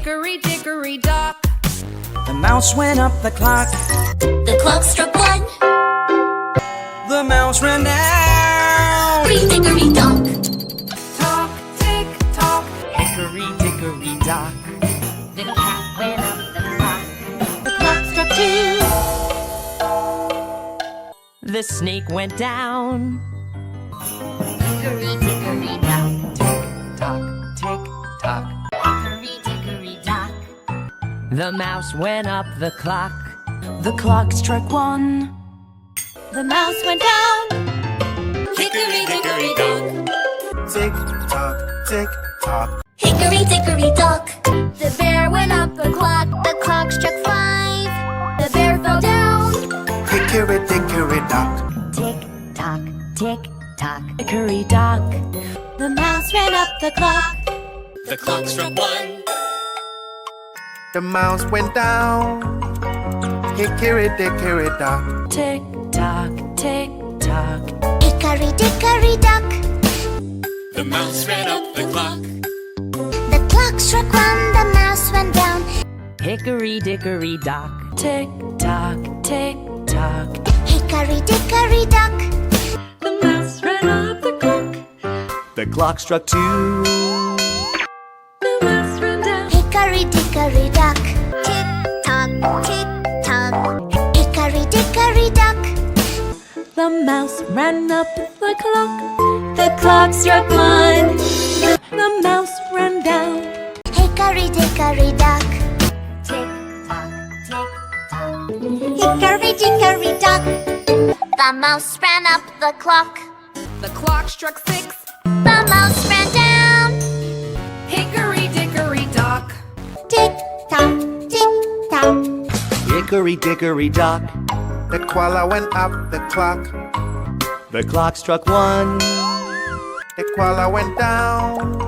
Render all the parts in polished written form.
Hickory Dickory Dock. The mouse went up the clock. The clock struck one. The mouse ran down. Hickory Dickory Dock. Tock, tick, tock. Hickory Dickory Dock. The cat went up the clock. The clock struck two. The snake went down. Hickory Dickory Dock. Tick-tock, tick-tock. Hickory Dickory Dock. The mouse went up the clock. The clock struck one. The mouse went down. Hickory Dickory Dock. Tick-tock, tick-tock. Hickory Dickory Dock. The bear went up the clock. The clock struck five. The bear fell down. Hickory Dickory Dock. Tick-tock, tick-tock. Hickory dock. The mouse ran up the clock. The clock struck one. The mouse went down. Hickory Dickory Dock. Tick-tock, tick-tock. Hickory Dickory Dock. The mouse ran up the clock. The clock struck one. The mouse went down. Hickory Dickory Dock. Tick-tock, tick-tock. Hickory Dickory Dock. The mouse ran up the clock. The clock struck two. The mouse ran down. Hickory Dickory Dock. Tick tock, tick tock. Hickory Dickory Dock. The mouse ran up the clock. The clock struck one. The mouse ran down. Hickory Dickory Dock. Tick tock, tick tock. Hickory Dickory Dock. The mouse ran up the clock. The clock struck six. The mouse ran down. Hickory Dickory Dock. Tick tock, tick tock. Hickory Dickory Dock. The koala went up the clock. The clock struck one. The koala went down.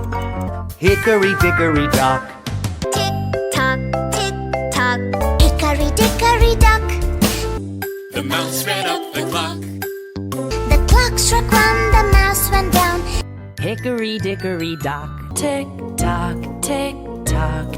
Hickory Dickory Dock. Tick tock, tick tock. Hickory Dickory Dock. The mouse ran up the clock. The clock struck one. The mouse went down. Hickory Dickory Dock. Tick-tock, tick-tock.